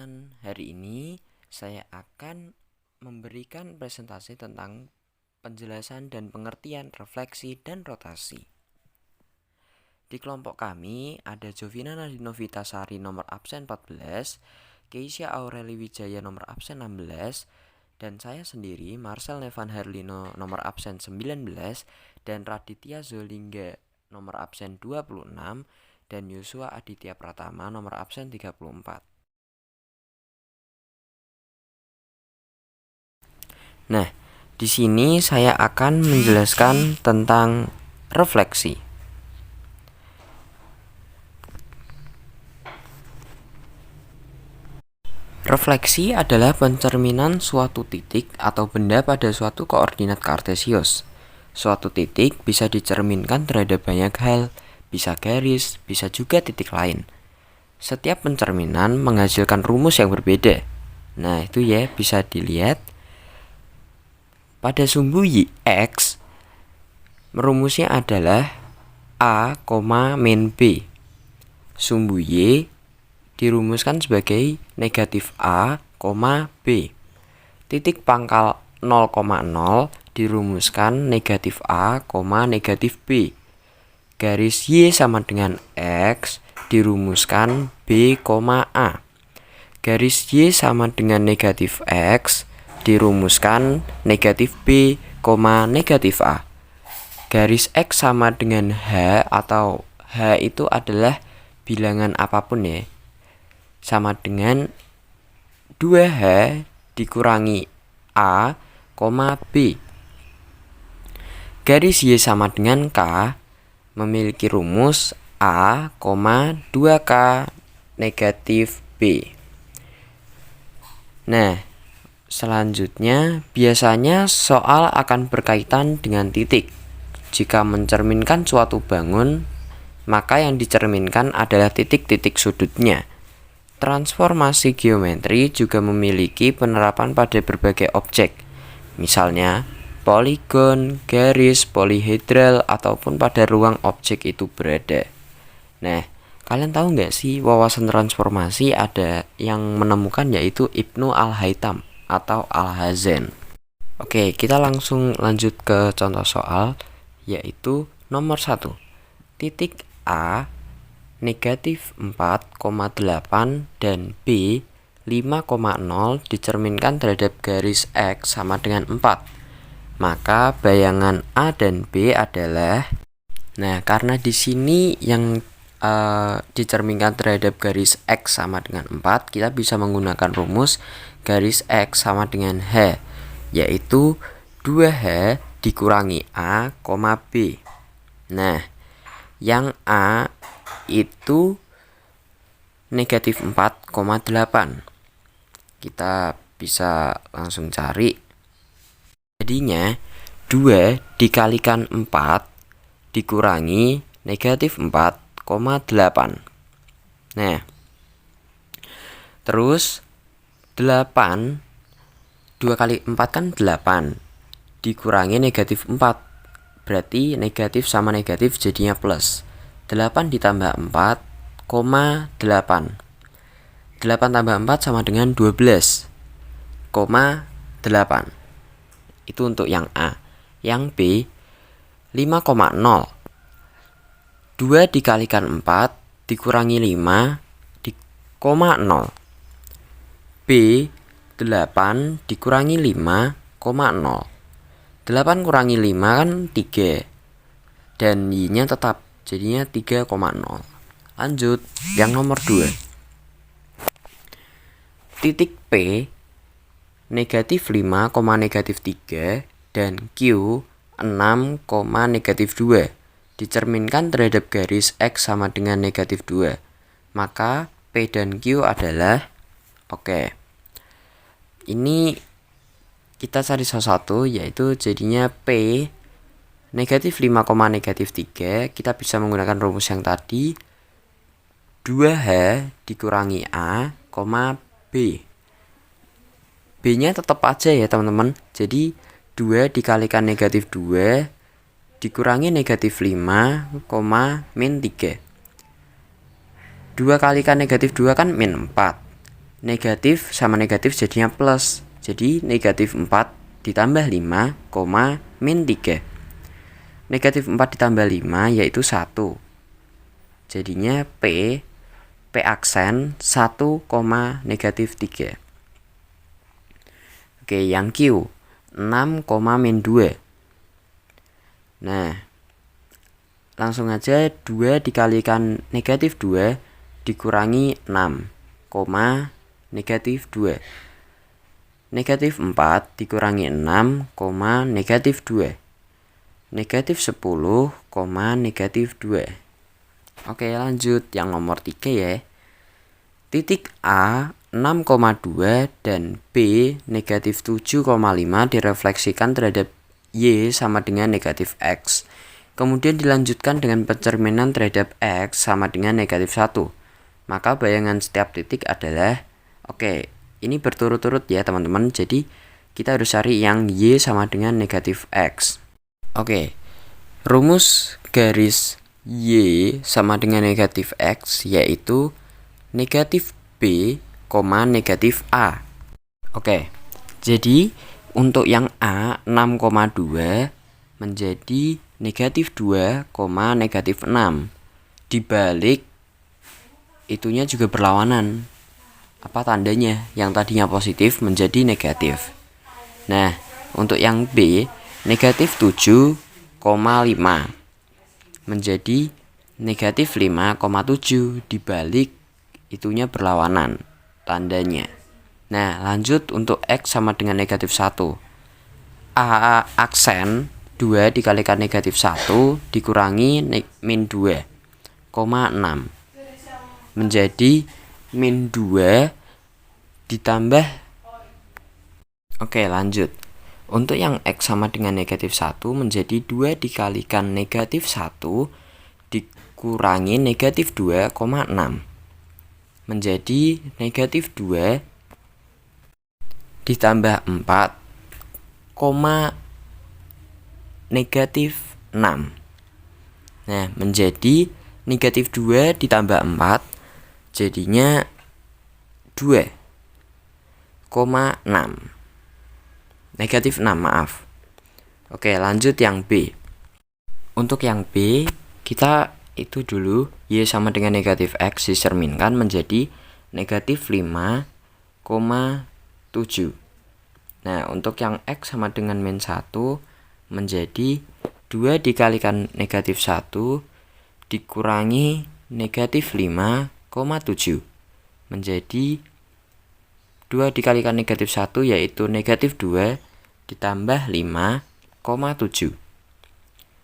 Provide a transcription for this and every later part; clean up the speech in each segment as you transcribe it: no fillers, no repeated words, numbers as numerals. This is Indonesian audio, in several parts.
teman-teman, hari ini saya akan memberikan presentasi tentang penjelasan dan pengertian refleksi dan rotasi. Di kelompok kami ada Jovina Nadinovitasari nomor absen 14, Keisha Aureli Wijaya nomor absen 16, dan saya sendiri Marcel Nevan Herlino nomor absen 19, dan Raditya Zolingga nomor absen 26, dan Yosua Aditya Pratama nomor absen 34. Nah, di sini saya akan menjelaskan tentang refleksi. Refleksi adalah pencerminan suatu titik atau benda pada suatu koordinat kartesius. Suatu titik bisa dicerminkan terhadap banyak hal, bisa garis, bisa juga titik lain. Setiap pencerminan menghasilkan rumus yang berbeda. Nah, itu ya bisa dilihat. Pada sumbu X, rumusnya adalah A, min B. Sumbu Y dirumuskan sebagai negatif A, B. Titik pangkal 0,0 dirumuskan negatif A, negatif B. Garis Y sama dengan X dirumuskan B, A. Garis Y sama dengan negatif X dirumuskan negatif B, negatif A. Garis X sama dengan H atau H itu adalah bilangan apapun ya. Sama dengan 2H dikurangi A, B. Garis Y sama dengan K memiliki rumus A, 2K negatif B. Nah, selanjutnya biasanya soal akan berkaitan dengan titik. Jika mencerminkan suatu bangun, maka yang dicerminkan adalah titik-titik sudutnya. Transformasi geometri juga memiliki penerapan pada berbagai objek, misalnya poligon, garis, polihedral, ataupun pada ruang objek itu berada. Nah, kalian tahu nggak sih wawasan transformasi ada yang menemukan yaitu Ibnu Al-Haytham atau Al-Hazen. Oke, kita langsung lanjut ke contoh soal, yaitu nomor 1. Titik A negatif 4,8 dan B 5,0 dicerminkan terhadap garis X sama dengan 4. Maka bayangan A dan B adalah, nah karena di sini yang dicerminkan terhadap garis X sama dengan 4, kita bisa menggunakan rumus garis X sama dengan H, yaitu 2H dikurangi A, B. Nah, yang A itu negatif 4,8. Kita bisa langsung cari. Jadinya 2 dikalikan 4 dikurangi negatif 4,8. Nah, terus 8, 2 kali 4 kan 8 dikurangi negatif 4, berarti negatif sama negatif jadinya plus. 8 ditambah 4, 8 tambah 4 sama dengan 12, 8. Itu untuk yang A. Yang B 5,0. 2 dikalikan 4 dikurangi 5 0. B 8 dikurangi 5, 0. 8 kurangi 5 kan 3. Dan Y-nya tetap, jadinya 3,0. Lanjut, yang nomor 2. Titik P negatif 5, negatif 3 dan Q 6, negatif 2 dicerminkan terhadap garis X sama dengan negatif 2. Maka P dan Q adalah, oke, ini kita cari salah satu, yaitu jadinya P negatif 5, negatif 3. Kita bisa menggunakan rumus yang tadi, 2H dikurangi A, B. B-nya tetap aja ya teman-teman. Jadi 2 dikalikan negatif 2 dikurangi negatif 5, min 3. 2 kalikan negatif 2 kan min 4. negatif sama negatif jadinya plus. Jadi negatif 4 ditambah 5, min 3. Negatif 4 ditambah 5 yaitu 1. Jadinya P aksen 1, negatif 3. Oke, yang Q 6, min 2. Nah, langsung aja 2 dikalikan negatif 2 dikurangi 6, negatif 2. Negatif 4 dikurangi 6, negatif 2. Negatif 10, negatif 2. Oke, lanjut yang nomor 3 ya. Titik A 6,2 dan B negatif 7,5 direfleksikan terhadap Y sama dengan negatif X. Kemudian dilanjutkan dengan pencerminan terhadap X sama dengan negatif 1. Maka bayangan setiap titik adalah, oke, ini berturut-turut ya teman-teman. Jadi kita harus cari yang Y sama dengan negatif X. Oke, rumus garis Y sama dengan negatif X yaitu negatif B, negatif A. Oke, jadi untuk yang A 6,2 menjadi negatif 2, negatif 6. Dibalik itunya juga berlawanan. Apa tandanya? Yang tadinya positif menjadi negatif. Nah, untuk yang B negatif 7,5 menjadi negatif 5,7. Dibalik itunya berlawanan tandanya. Nah, lanjut untuk X sama dengan negatif 1. A aksen 2 dikalikan negatif 1 dikurangi min 2, 6. Menjadi min 2 ditambah. Oke, lanjut. Untuk yang X sama dengan negatif 1 menjadi 2 dikalikan negatif 1 dikurangi negatif 2,6. Menjadi negatif 2 ditambah 4, negatif 6. Nah, menjadi negatif 2 ditambah 4 jadinya 2,6. Negatif 6, maaf. Oke, lanjut yang B. Untuk yang B, kita itu dulu Y sama dengan negatif X dicerminkan menjadi negatif 5,7. Nah, untuk yang X sama dengan min 1 menjadi 2 dikalikan negatif 1 dikurangi negatif 5,7. Menjadi 2 dikalikan negatif 1 yaitu negatif 2 ditambah 5,7.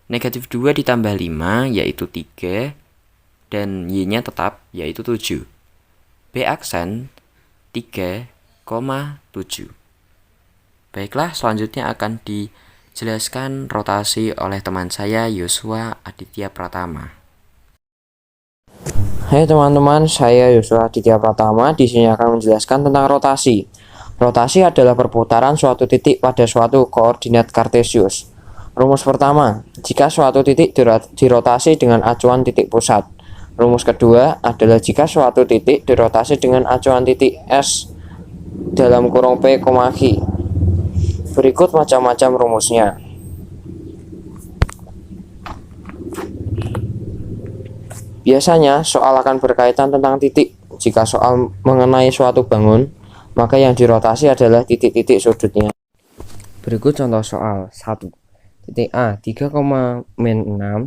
Negatif 2 ditambah 5 yaitu 3 dan Y-nya tetap yaitu 7. B aksen 3,7. Baiklah, selanjutnya akan dijelaskan rotasi oleh teman saya Yosua Aditya Pratama. Hai teman-teman, saya Yosua Aditya Pratama. Di sini akan menjelaskan tentang rotasi. Rotasi adalah perputaran suatu titik pada suatu koordinat kartesius. Rumus pertama, jika suatu titik dirotasi dengan acuan titik pusat. Rumus kedua adalah jika suatu titik dirotasi dengan acuan titik S dalam kurung P, Q. Berikut macam-macam rumusnya. Biasanya soal akan berkaitan tentang titik. Jika soal mengenai suatu bangun, maka yang dirotasi adalah titik-titik sudutnya. Berikut contoh soal 1. Titik A 3,6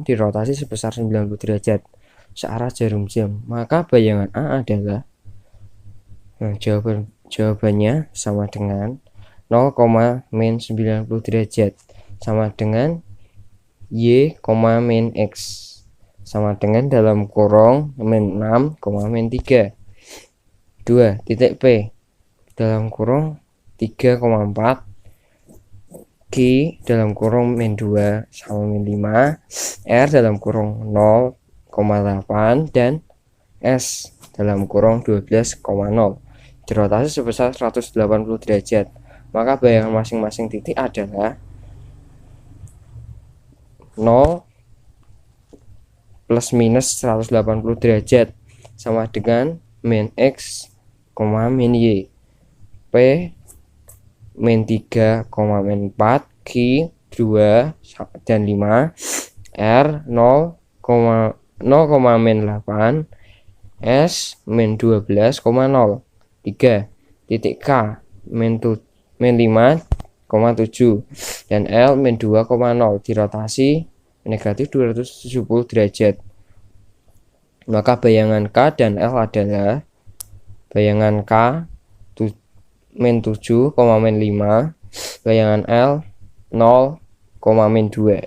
dirotasi sebesar 90 derajat searah jarum jam. Maka bayangan A adalah jawabannya sama dengan 0,-90 derajat sama dengan Y, min X sama dengan dalam kurung min 6, min 3. 2. Titik P dalam kurung 3,4 Q dalam kurung min 2 sama min 5, R dalam kurung 0,8 dan S dalam kurung 12,0 dirotasi sebesar 180 derajat. Maka bayangan masing-masing titik adalah 0 plus minus 180 derajat sama dengan min X, min Y, P min 3, min 4, Q 2 dan 5, R 0, min 8, S min 12, 0, 3, titik K min 5,7 dan L min 2,0 dirotasi negatif 270 derajat. Maka bayangan K dan L adalah bayangan K min 7, min 5, bayangan L 0, min 2.